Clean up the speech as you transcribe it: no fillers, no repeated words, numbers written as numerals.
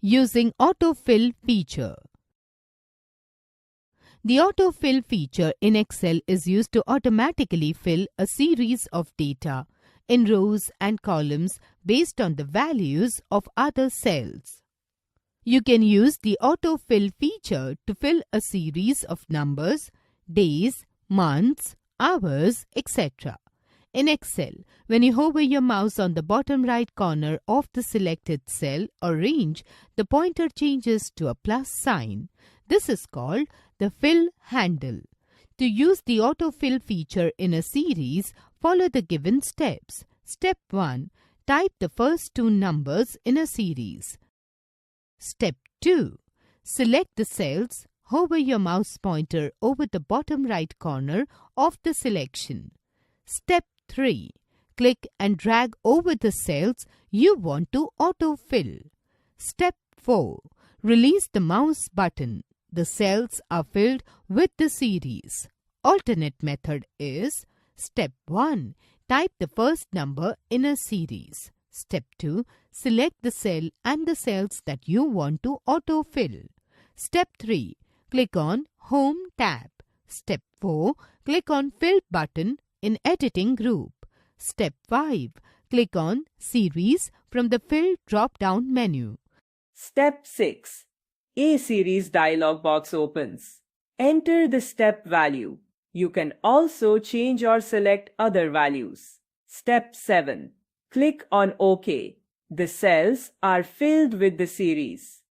Using autofill feature. The autofill feature in Excel is used to automatically fill a series of data in rows and columns based on the values of other cells. You can use the autofill feature to fill a series of numbers, days, months, hours, etc. In Excel, when you hover your mouse on the bottom right corner of the selected cell or range, the pointer changes to a plus sign. This is called the fill handle. To use the autofill feature in a series, follow the given steps. Step 1. Type the first two numbers in a series. Step 2. Select the cells. Hover your mouse pointer over the bottom right corner of the selection. Step 3. Click and drag over the cells you want to autofill. Step 4. Release the mouse button. The cells are filled with the series. Alternate method is Step 1. Type the first number in a series. Step 2. Select the cell and the cells that you want to autofill. Step 3. Click on Home tab. Step 4. Click on Fill button in Editing group. Step 5. Click on Series from the Fill drop-down menu. Step 6. A series dialog box opens. Enter the step value. You can also change or select other values. Step 7. Click on OK. The cells are filled with the series.